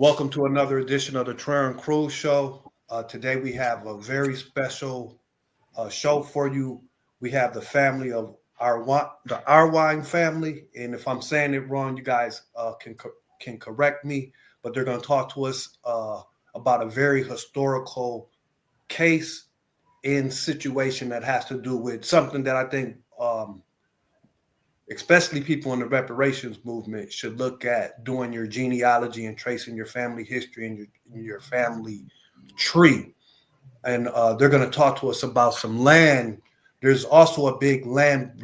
Welcome to another edition of the Trahern Crews show. Today we have a very special show for you. We have the family of the Arwine family, and if I'm saying it wrong, you guys can correct me. But they're going to talk to us about a very historical case and situation that has to do with something that I think especially people in the reparations movement should look at, doing your genealogy and tracing your family history and your family tree. And they're going to talk to us about some land. There's also a big land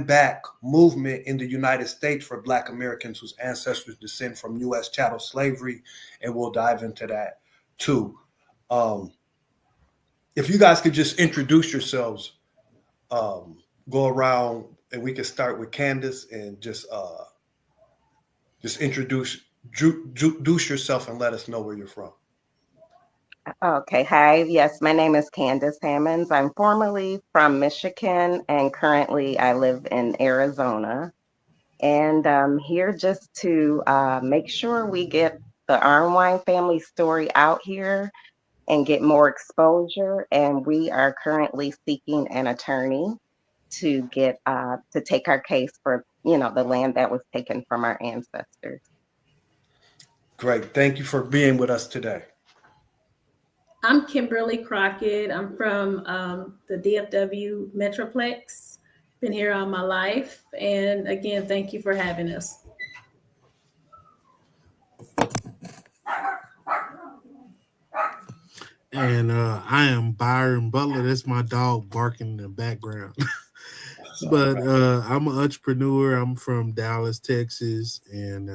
back movement in the United States for Black Americans whose ancestors descend from U.S. chattel slavery, and we'll dive into that too. If you guys could just introduce yourselves, go around, and we can start with Candice and just introduce yourself and let us know where you're from. Okay, hi. Yes, my name is Candice Hammons. I'm formerly from Michigan and currently I live in Arizona. And I'm here just to make sure we get the Arnwine family story out here and get more exposure. And we are currently seeking an attorney to get to take our case for the land that was taken from our ancestors. Great. Thank you for being with us today. I'm Kimberly Crockett. I'm from the DFW Metroplex. Been here all my life. And again, thank you for having us. And I am Byron Butler. That's my dog barking in the background. But I'm an entrepreneur. I'm from Dallas, Texas, and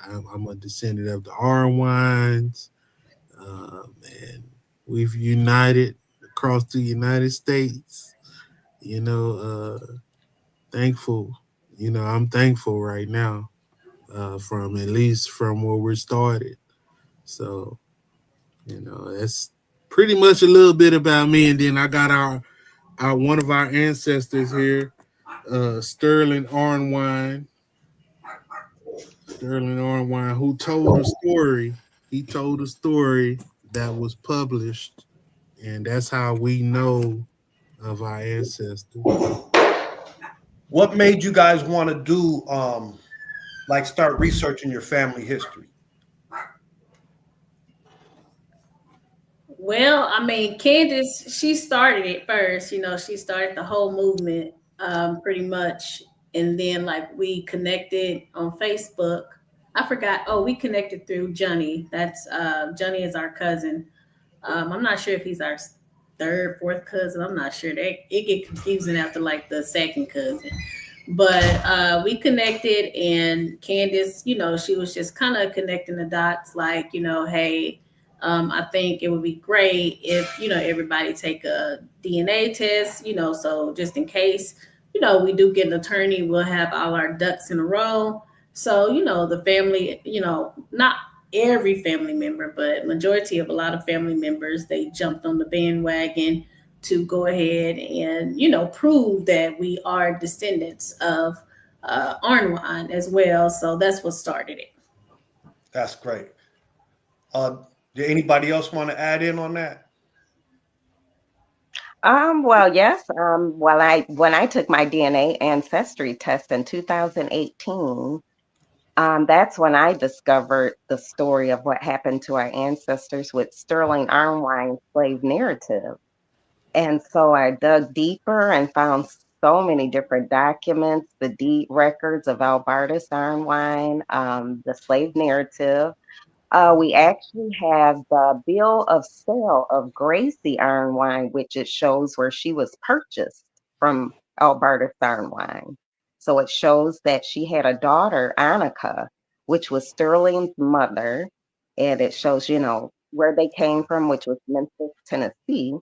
I'm a descendant of the Arwines. And we've united across the United States. Thankful. I'm thankful right now from at least from where we're started. So, that's pretty much a little bit about me. And then I got our one of our ancestors here, Sterling Arnwine. Sterling Arnwine, who told a story. He told a story that was published, and that's how we know of our ancestors. What made you guys want to do start researching your family history? Well, I mean, Candice, she started it first. She started the whole movement pretty much. And then, like, we connected on Facebook. I forgot. Oh, we connected through Johnny. That's Johnny is our cousin. I'm not sure if he's our third, fourth cousin. I'm not sure. It get confusing after like the second cousin. But we connected, and Candice, she was just kind of connecting the dots, like, hey, I think it would be great if, everybody take a DNA test, so just in case, we do get an attorney, we'll have all our ducks in a row. So, the family, not every family member, but majority of a lot of family members, they jumped on the bandwagon to go ahead and, prove that we are descendants of Arwine as well. So that's what started it. That's great. Did anybody else want to add in on that? Well, yes. When I took my DNA ancestry test in 2018, that's when I discovered the story of what happened to our ancestors with Sterling Arnwine's slave narrative. And so I dug deeper and found so many different documents, the deed records of Albertus Arnwine, the slave narrative. We actually have the bill of sale of Gracie Arnwine, which it shows where she was purchased from Albertus Arnwine. So it shows that she had a daughter, Annika, which was Sterling's mother. And it shows, where they came from, which was Memphis, Tennessee.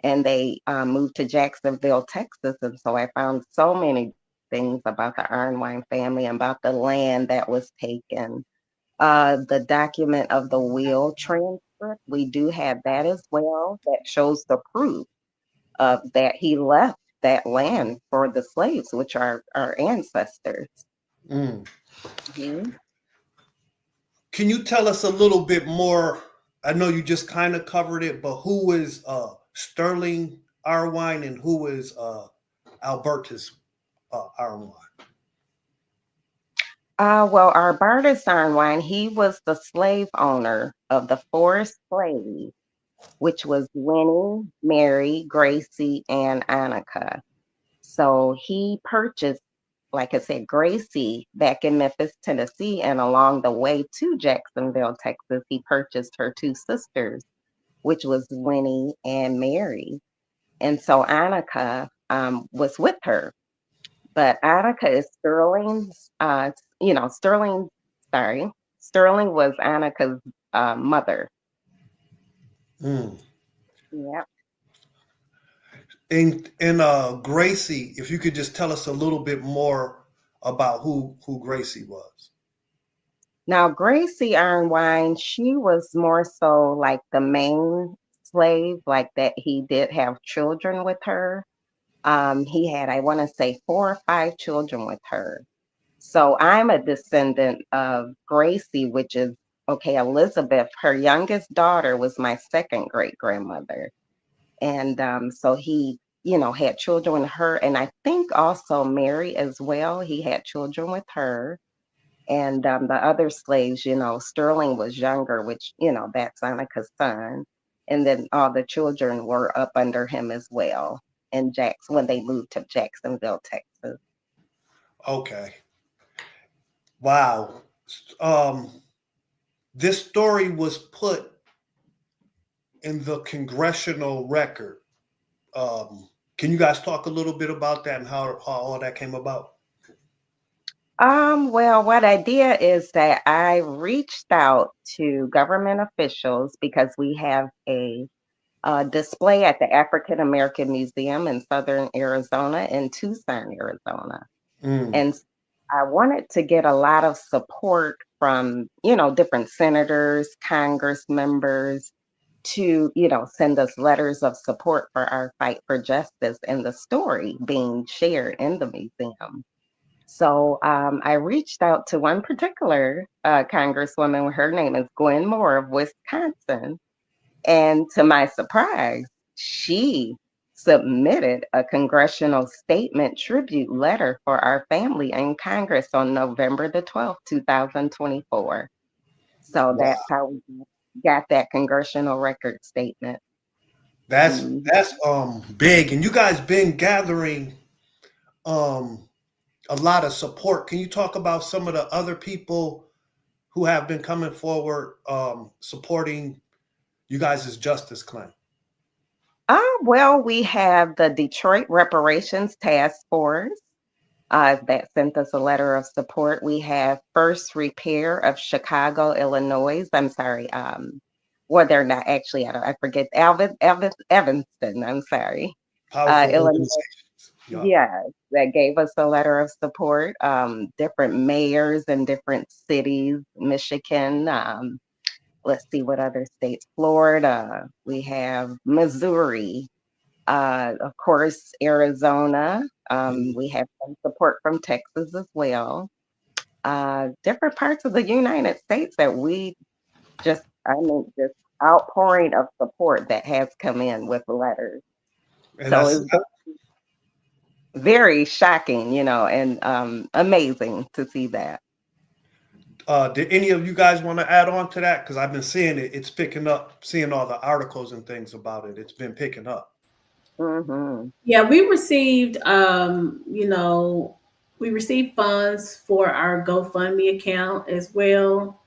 And they moved to Jacksonville, Texas. And so I found so many things about the Arnwine family and about the land that was taken. The document of the will transcript, we do have that as well. That shows the proof of that he left that land for the slaves, which are our ancestors. Mm. Mm-hmm. Can you tell us a little bit more? I know you just kind of covered it, but who is Sterling Arnwine and who is Albertus Arwine? Well, Arbertus Arnwine, he was the slave owner of the four slaves, which was Winnie, Mary, Gracie, and Annika. So he purchased, like I said, Gracie back in Memphis, Tennessee, and along the way to Jacksonville, Texas, he purchased her two sisters, which was Winnie and Mary. And so Annika was with her. But Annika is Sterling's, Sterling, sorry, Sterling was Annika's mother. Mm. Yeah. And Gracie, if you could just tell us a little bit more about who Gracie was. Now, Gracie Arnwine, she was more so like the main slave, like that he did have children with her. He had, I want to say, 4 or 5 children with her. So I'm a descendant of Gracie, which is, okay, Elizabeth, her youngest daughter was my second great grandmother. And so he, had children with her. And I think also Mary as well. He had children with her. And the other slaves, Sterling was younger, which, that's Annika's son. And then all the children were up under him as well. And when they moved to Jacksonville, Texas. Okay. Wow. This story was put in the Congressional Record. Can you guys talk a little bit about that and how all that came about? Well, what I did is that I reached out to government officials because we have a display at the African American Museum in Southern Arizona in Tucson, Arizona. Mm. And I wanted to get a lot of support from, different senators, Congress members to, send us letters of support for our fight for justice and the story being shared in the museum. So I reached out to one particular congresswoman. Her name is Gwen Moore of Wisconsin. And to my surprise, she submitted a congressional statement tribute letter for our family in Congress on November the 12th, 2024. So Wow. that's how we got that congressional record statement. That's big. And you guys been gathering a lot of support. Can you talk about some of the other people who have been coming forward supporting you guys' justice claim? Well, we have the Detroit Reparations Task Force that sent us a letter of support. We have First Repair of Chicago, Illinois. I'm sorry. Well, they're not actually. I forget. Evanston. I'm sorry. Powerful Illinois. organizations. Yeah. Yeah, that gave us a letter of support. Different mayors in different cities, Michigan. Let's see what other states. Florida. We have Missouri. Of course, Arizona. We have some support from Texas as well. Different parts of the United States that we just outpouring of support that has come in with letters. And So it's very shocking, and amazing to see that. Did any of you guys want to add on to that? Because I've been seeing it. It's picking up, seeing all the articles and things about it. It's been picking up. Mm-hmm. Yeah, we received, we received funds for our GoFundMe account as well.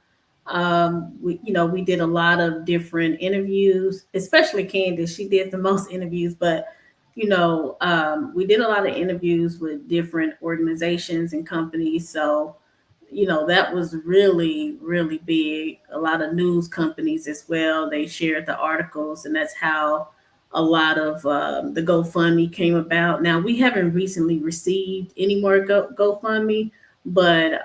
We did a lot of different interviews, especially Candice. She did the most interviews, but we did a lot of interviews with different organizations and companies. So, that was really, really big. A lot of news companies as well. They shared the articles, and that's how a lot of the GoFundMe came about. Now, we haven't recently received any more GoFundMe, but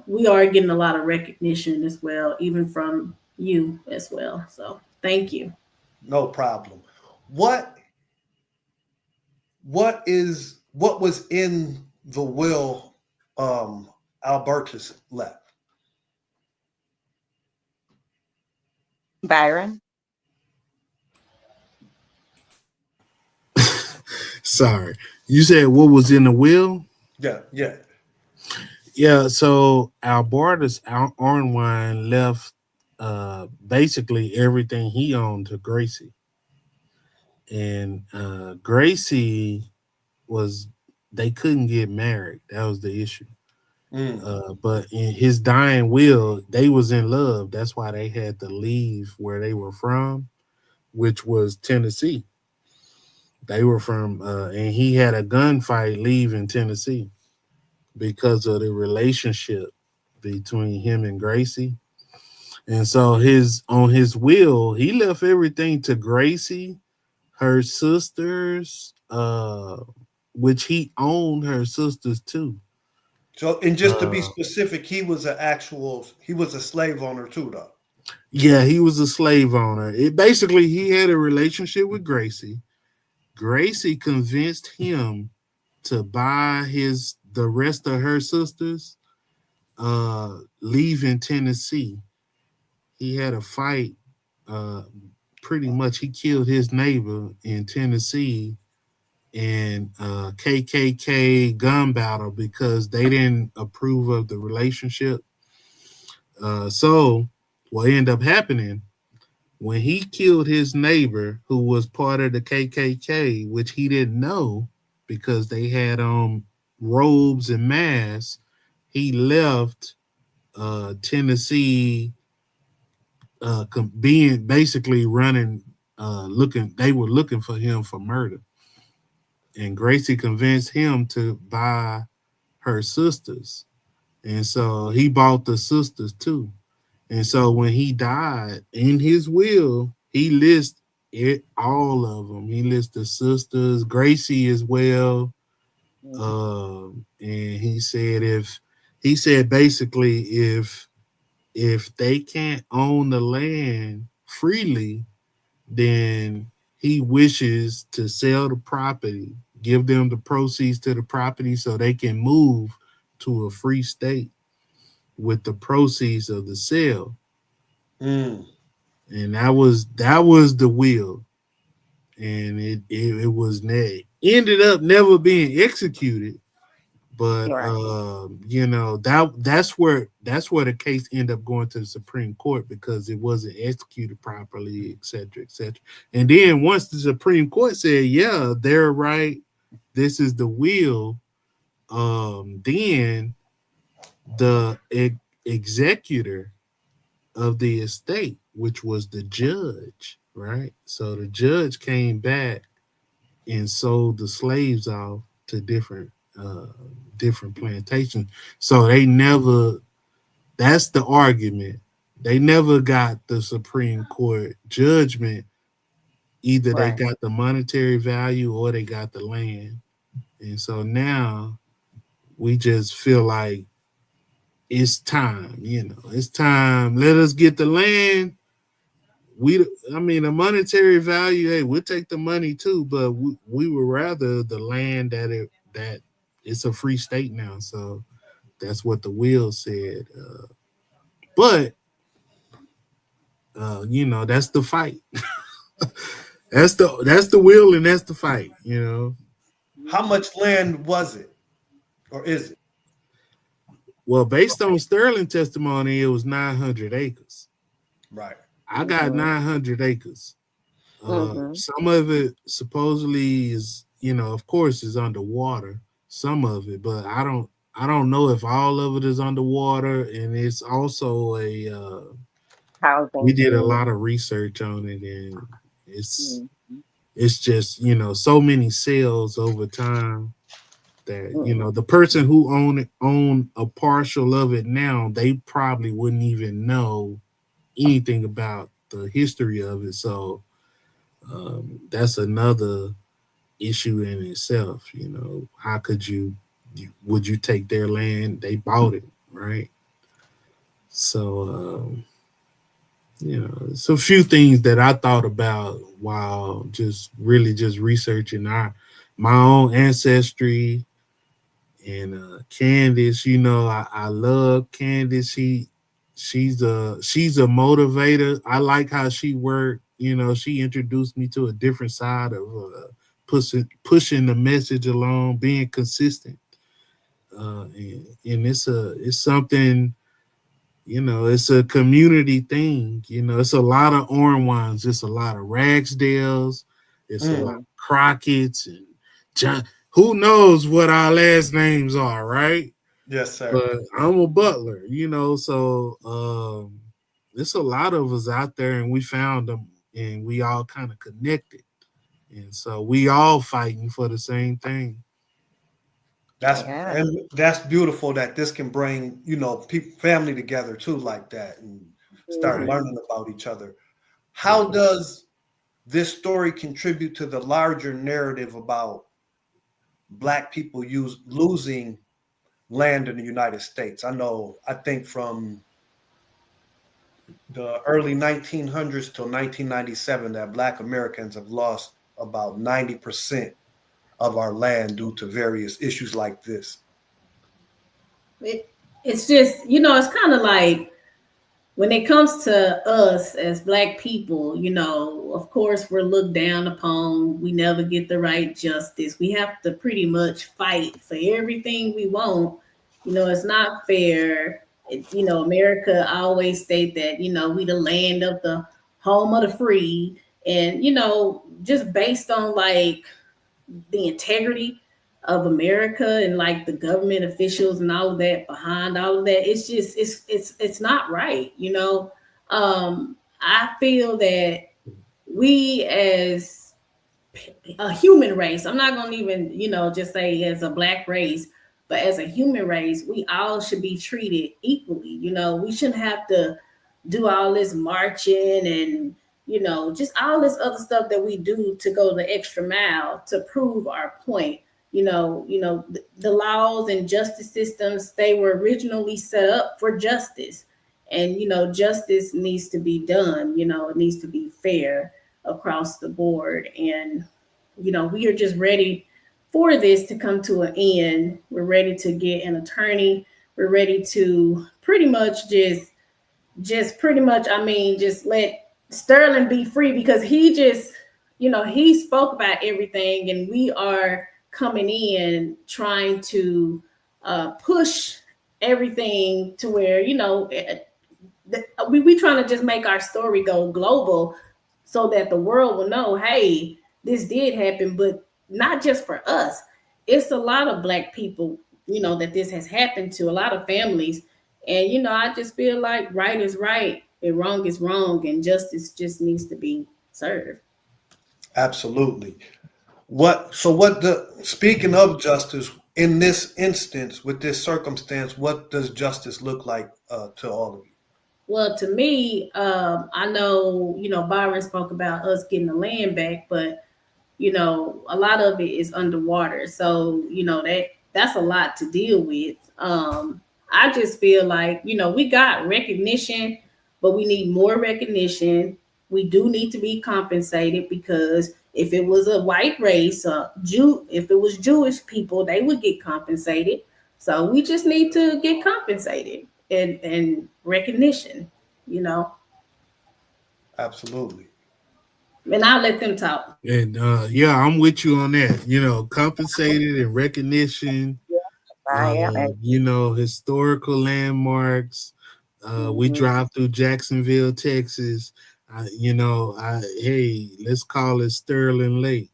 we are getting a lot of recognition as well, even from you as well. So thank you. No problem. What was in the will Albertus left? Byron? Sorry. You said what was in the will? Yeah, yeah. Yeah, so Albertus Arnwine left basically everything he owned to Gracie. And Gracie was they couldn't get married. That was the issue. But in his dying will, they was in love. That's why they had to leave where they were from, which was Tennessee. They were from, and he had a gunfight leaving Tennessee because of the relationship between him and Gracie. And so on his will, he left everything to Gracie, her sisters, which he owned her sisters too. So, and just to be specific, he was a slave owner too, though. Yeah, he was a slave owner. It basically he had a relationship with Gracie. Gracie convinced him to buy the rest of her sisters, leave in Tennessee. He had a fight. Pretty much, he killed his neighbor in Tennessee and KKK gun battle because they didn't approve of the relationship. So what ended up happening when he killed his neighbor who was part of the KKK, which he didn't know because they had robes and masks, he left Tennessee, being basically running, they were looking for him for murder. And Gracie convinced him to buy her sisters. And so he bought the sisters too. And so when he died, in his will, he lists all of them. He lists the sisters, Gracie as well. And he said basically if they can't own the land freely, then he wishes to sell the property, give them the proceeds to the property so they can move to a free state with the proceeds of the sale. And that was the will. And it was ended up never being executed. But that's where the case ended up going to the Supreme Court because it wasn't executed properly, et cetera, et cetera. And then once the Supreme Court said, yeah, they're right, this is the will, then the executor of the estate, which was the judge, right? So the judge came back and sold the slaves off to different plantations. So that's the argument. They never got the Supreme Court judgment. Either they got the monetary value or they got the land. And so now we just feel like it's time, it's time. Let us get the land. The monetary value, hey, we'll take the money too, but we would rather the land that it's a free state now. So that's what the will said. But that's the fight. that's the will and that's the fight, How much land was it? Or is it? Well, based on Sterling testimony, it was 900 acres. Right. I got 900 acres. Some of it supposedly is, of course, is underwater. Some of it, but I don't know if all of it is underwater. And it's also we did a lot of research on it, and it's just so many sales over time that the person who own a partial of it now, they probably wouldn't even know anything about the history of it. So that's another issue in itself. How could would you take their land? They bought it, right? So it's a few things that I thought about while just researching my own ancestry. And Candice, I love Candice. she's a motivator. I like how she worked. You know, she introduced me to a different side of pushing the message along, being consistent. And it's something, you know, it's a community thing. You know, it's a lot of Arwines, it's a lot of Ragsdales, it's a lot of Crockett's and John. Who knows what our last names are, right? Yes, sir. But I'm a Butler, you know, so there's a lot of us out there, and we found them, and we all kind of connected, and so we all fighting for the same thing. Yeah. And that's beautiful that this can bring, you know, family together too, like that, and start Right. learning about each other. How does this story contribute to the larger narrative about Black people losing land in the United States? I think from the early 1900s till 1997 that Black Americans have lost about 90% of our land due to various issues like this. It's just, you know, it's kind of like when it comes to us as Black people, you know, of course we're looked down upon. We never get the right justice. We have to pretty much fight for everything we want. You know, it's not fair. You know, America always state that, you know, we the land of the home of the free. And, you know, just based on like the integrity of America and like the government officials and all of that behind all of that, it's just it's not right, you know. I feel that we as a human race, I'm not gonna even, you know, just say as a Black race, but as a human race, we all should be treated equally. You know, we shouldn't have to do all this marching and, you know, just all this other stuff that we do to go the extra mile to prove our point. The laws and justice systems, they were originally set up for justice. And, you know, justice needs to be done, you know, it needs to be fair across the board. And, you know, we are just ready for this to come to an end. We're ready to get an attorney. We're ready to pretty much just pretty much, I mean, just let Sterling be free, because he just, you know, he spoke about everything, and we are coming in trying to push everything to where, you know, we trying to just make our story go global so that the world will know, hey, this did happen, but not just for us. It's a lot of Black people, you know, that this has happened to, a lot of families. And, you know, I just feel like right is right and wrong is wrong, and justice just needs to be served. Absolutely. Speaking of justice, in this instance, with this circumstance, what does justice look like to all of you? Well, to me, I know, you know, Byron spoke about us getting the land back, but, you know, a lot of it is underwater. So, you know, that's a lot to deal with. I just feel like, you know, we got recognition, but we need more recognition. We do need to be compensated, because if it was a white race, if it was Jewish people, they would get compensated. So we just need to get compensated and recognition, you know. Absolutely. And I'll let them talk. And yeah, I'm with you on that. You know, compensated and recognition. I am. You know, historical landmarks. We drive through Jacksonville, Texas. Hey, let's call it Sterling Lake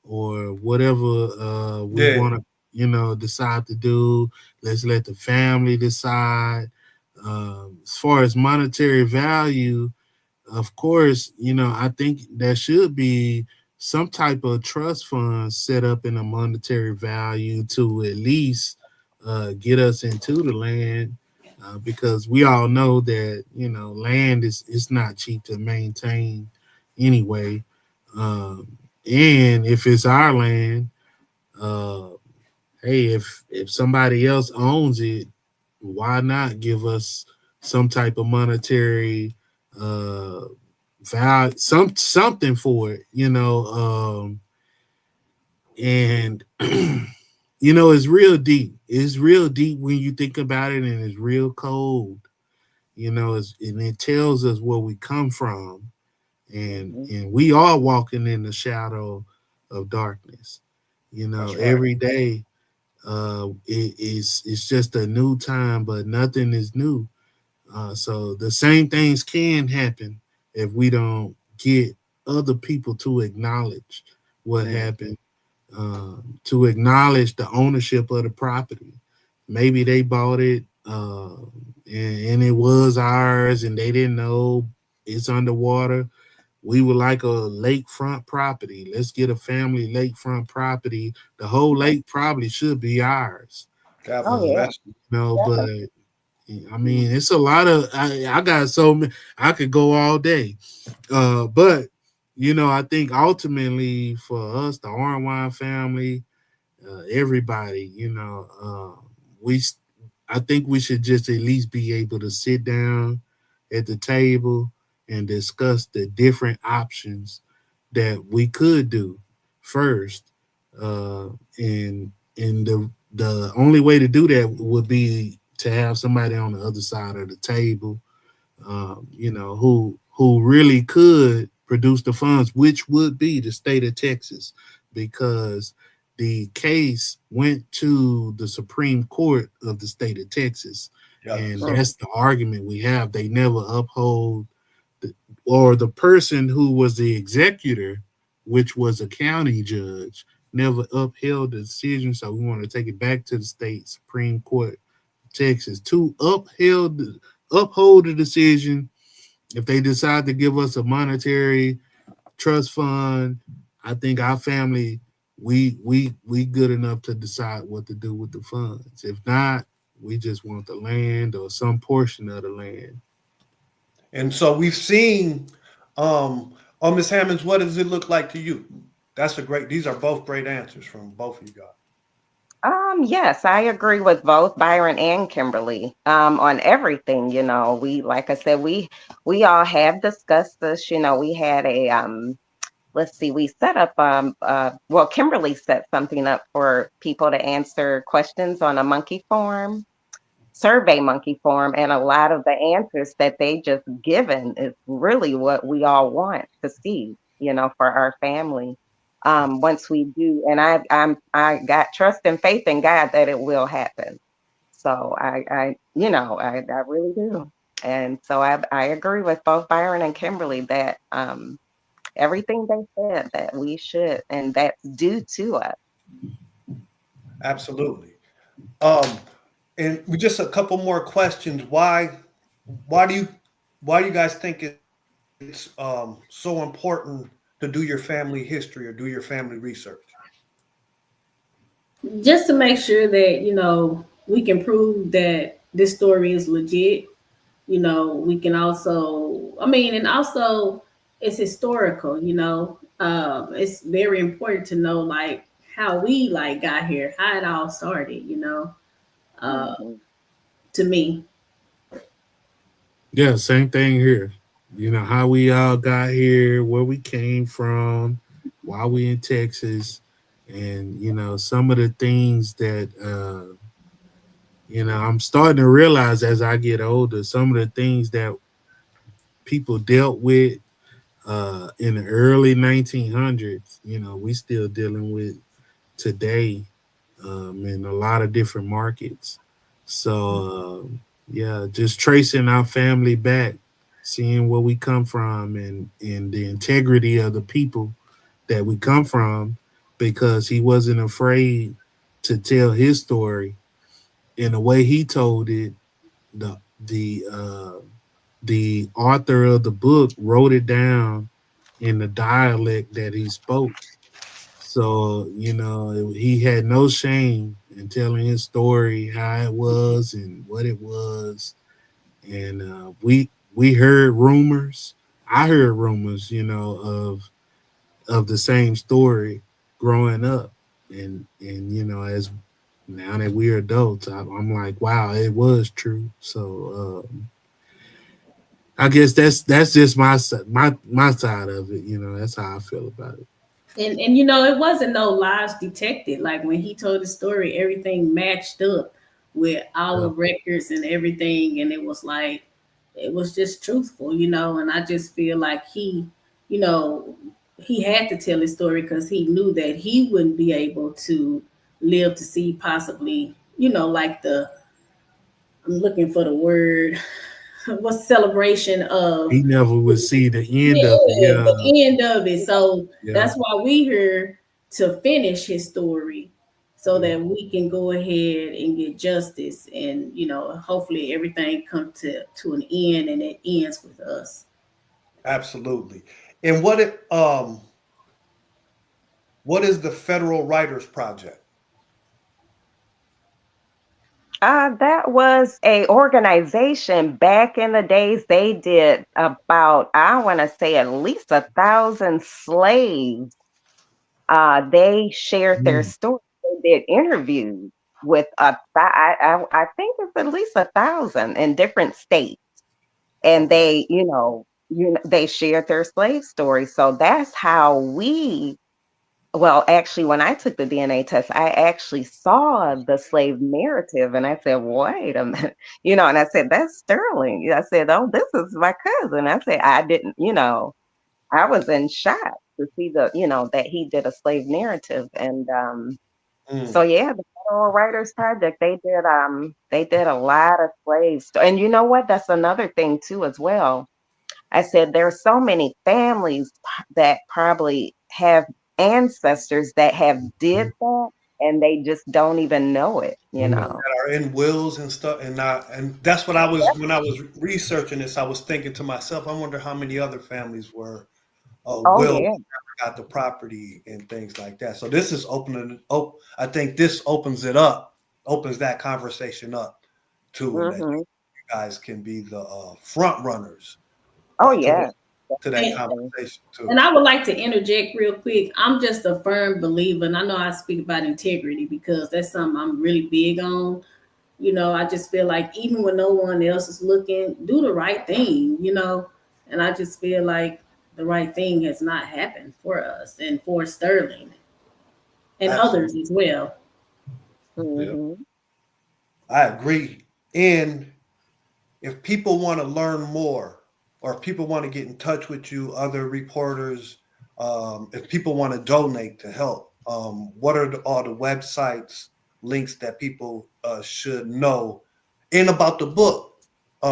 or whatever we Yeah. want to, you know, decide to do. Let's let the family decide. As far as monetary value, of course, you know, I think there should be some type of trust fund set up in a monetary value to at least get us into the land, because we all know that, you know, land is not cheap to maintain anyway. And if it's our land, uh, hey, if somebody else owns it, why not give us some type of monetary value, something for it, you know? And you know, it's real deep. It's real deep when you think about it, and it's real cold. and it tells us where we come from, and Mhm. and we are walking in the shadow of darkness. That's right. Every day, it's just a new time, but nothing is new. So the same things can happen if we don't get other people to acknowledge what Mm. happened, to acknowledge the ownership of the property. Maybe they bought it, and it was ours, and they didn't know it's underwater. We would like a lakefront property. Let's get a family lakefront property. The whole lake probably should be ours. God Oh bless yeah. you. But Definitely. I mean, it's a lot of I got so many. I could go all day. But I think ultimately for us, the Arwine family, everybody, we I think we should just at least be able to sit down at the table and discuss the different options that we could do first. And the only way to do that would be to have somebody on the other side of the table, who really could produce the funds, which would be the state of Texas, because the case went to the Supreme Court of the state of Texas, and Yes. Mm. that's the argument we have. They never uphold or the person who was the executor, which was a county judge, never upheld the decision. So we want to take it back to the state Supreme Court, Texas, to uphold the decision. If they decide to give us a monetary trust fund, I think our family, we good enough to decide what to do with the funds. If not, we just want the land or some portion of the land. And so we've seen, Miss Hammonds, what does it look like to you? These are both great answers from both of you guys. Yes, I agree with both Byron and Kimberly on everything. Like I said, we all have discussed this. We had a let's see, we set up well, Kimberly set something up for people to answer questions on a monkey form, survey monkey form, and a lot of the answers that they just given is really what we all want to see, for our family. Once we do, and I got trust and faith in God that it will happen. So I really do. And so I agree with both Byron and Kimberly that everything they said that we should, and that's due to us. Absolutely. Um, and we just a couple more questions. Why do you why do you guys think it's so important to do your family history or do your family research? Just to make sure that we can prove that this story is legit. We can also, I mean, and also it's historical. It's very important to know like how we like got here, how it all started. Uh, Mhm. to me. Yeah, same thing here. How we all got here, where we came from, why we in Texas, and some of the things that I'm starting to realize as I get older, some of the things that people dealt with in the early 1900s, we still dealing with today, in a lot of different markets. So yeah, just tracing our family back, seeing where we come from, and the integrity of the people that we come from, because he wasn't afraid to tell his story in the way he told it. The author of the book wrote it down in the dialect that he spoke. So, he had no shame in telling his story, how it was and what it was. And we heard rumors. I heard rumors, of the same story growing up. And as now that we're adults, I'm like, wow, it was true. So I guess that's just my side of it. That's how I feel about it. And it wasn't no lies detected. Like when he told the story, everything matched up with all Yeah. the records and everything, and it was like it was just truthful, you know. And I just feel like he, you know, he had to tell his story because he knew that he wouldn't be able to live to see possibly, you know, like I'm looking for the word, what celebration of He never would see the end of it. yeah, Yeah. the end of it. So Yeah. that's why we here to finish his story so that we can go ahead and get justice and, you know, hopefully everything comes to an end and it ends with us. Absolutely. And what is the Federal Writers Project? That was a organization back in the days. They did about, I want to say, at least 1,000 slaves. They shared their Mm. story. They did interviews with I think it's at least 1,000 in different states, and Okay. they, they shared their slave story. So that's how we. Well, actually, when I took the DNA test, I actually saw the slave narrative and I said, wait a minute, and I said, that's Sterling. I said, oh, this is my cousin. I said, I didn't, I was in shock to see that he did a slave narrative. And so, Mm. yeah, the Federal Writers Project, they did a lot of slaves. And you know what? That's another thing too, as well. I said there are so many families that probably have ancestors that have did that and they just don't even know it, Mm. That are in wills and stuff, and that's what I was when I was researching this. I was thinking to myself, I wonder how many other families were Oh will yeah. got the property and things like that. So this is opening. I think this opens it up, opens that conversation up too, and that Hmm. you guys can be the front runners Oh to yeah. that And, conversation and too. I would like to interject real quick. I'm just a firm believer, and I know I speak about integrity because that's something I'm really big on. You know, I just feel like even when no one else is looking, do the right thing, you know. And I just feel like the right thing has not happened for us and for Sterling and others Absolutely, as well. Yeah. Hmm. I agree. And if people want to learn more, or if people want to get in touch with you, other reporters, if people want to donate to help, what are all the websites, links that people should know? And about the book.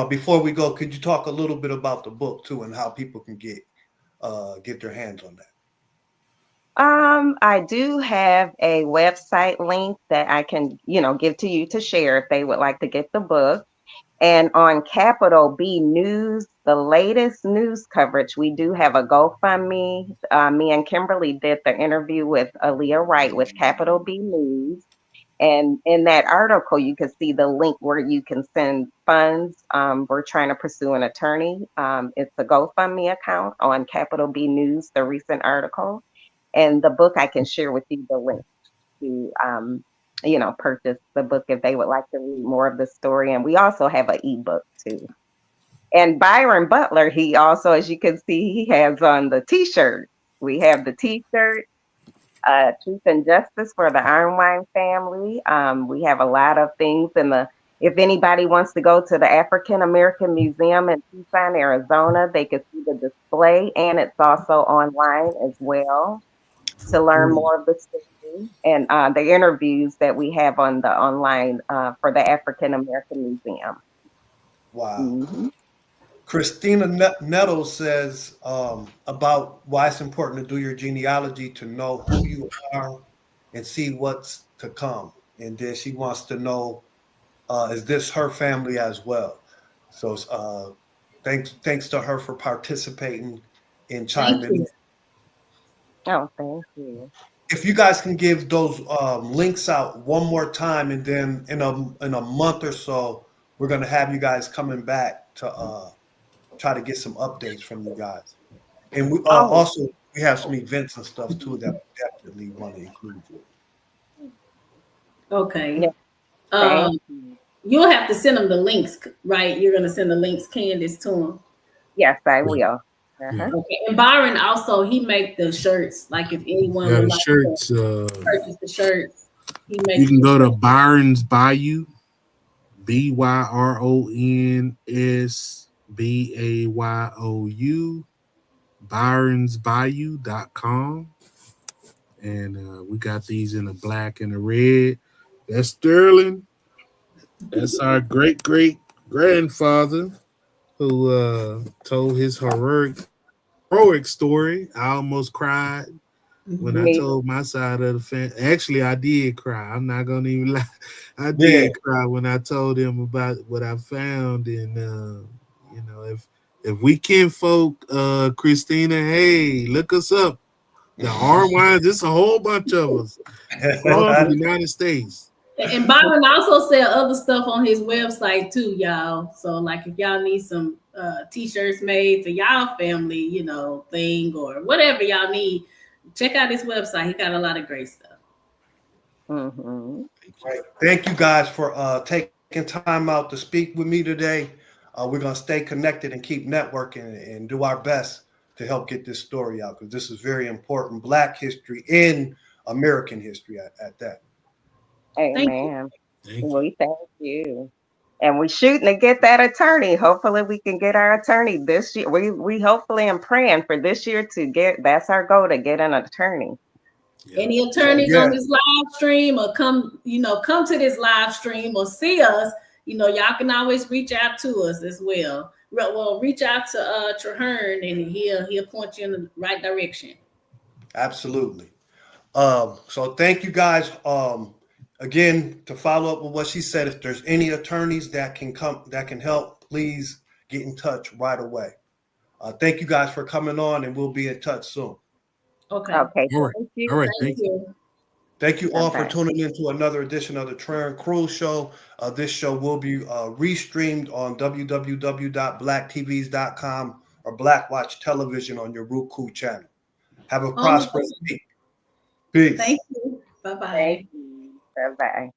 Before we go, could you talk a little bit about the book too, and how people can get their hands on that? I do have a website link that I can, give to you to share if they would like to get the book. And on Capital B News, the latest news coverage, we do have a GoFundMe. Me and Kimberly did the interview with Aaliyah Wright with Capital B News. And in that article, you can see the link where you can send funds. We're trying to pursue an attorney. It's a GoFundMe account on Capital B News, the recent article. And the book, I can share with you the link to purchase the book if they would like to read more of the story. And we also have an ebook too. And Byron Butler, he also, as you can see, he has on the t-shirt. We have the t-shirt, Truth and Justice for the Arwine family. We have a lot of things in if anybody wants to go to the African American Museum in Tucson, Arizona, they can see the display, and it's also online as well to learn Mm, more of the story and the interviews that we have on the online for the African American Museum. wow. Hmm. Christina Nettles says about why it's important to do your genealogy to know who you are and see what's to come. And then she wants to know, is this her family as well? So thanks to her for participating and Thank chiming in. you. Oh, thank you. If you guys can give those links out one more time, and then in a month or so, we're gonna have you guys coming back to try to get some updates from you guys. And we Oh, also we have some events and stuff too that we definitely want to include you. Okay. yeah, thank Um, you. you'll have to send them the links, right? You're gonna send the links, Candice, to them. Yes, I Yeah. will. Yeah. Uh-huh. Okay. And Byron also he make the shirts. Like if anyone Yeah, would the like to shirts. purchase the shirts, he You makes can the go to shirts. Byron's Bayou, BYRONS BAYOU, ByronsBayou.com. And we got these in the black and the red. That's Sterling. That's our great great grandfather who told his heroic story. I almost cried when I Me. told my side of the family. Actually, I did cry. I'm not gonna even lie. I Yeah. did cry when I told him about what I found. And if we kinfolk, Christina, hey, look us up. The Arwines, it's a whole bunch of us from the United States. And Byron also sell other stuff on his website too, y'all. So like if y'all need some t-shirts made for y'all family, thing or whatever y'all need, check out his website. He got a lot of great stuff. Mm-hmm. Right. Thank you guys for taking time out to speak with me today. We're going to stay connected and keep networking and do our best to help get this story out, because this is very important Black history in American history at that. Amen. Thank you. We thank you. And we're shooting to get that attorney. Hopefully we can get our attorney this year. We hopefully am praying for this year to get, that's our goal, to get an attorney. Yeah. Any attorneys on this live stream or come to this live stream or see us, y'all can always reach out to us as well. Well, reach out to Trahern and he'll point you in the right direction. Absolutely. So thank you guys. Again, to follow up with what she said, if there's any attorneys that can help, please get in touch right away. Thank you guys for coming on, and we'll be in touch soon. Okay. Okay. All right. Thank you. All right. Thank you. Thank you all for Bye-bye. tuning in to another edition of the Trahern Crews Show. This show will be restreamed on www.blacktvs.com or Black Watch Television on your Roku channel. Have a prosperous week. Peace. Thank you. Bye-bye. Thank you. Bye-bye.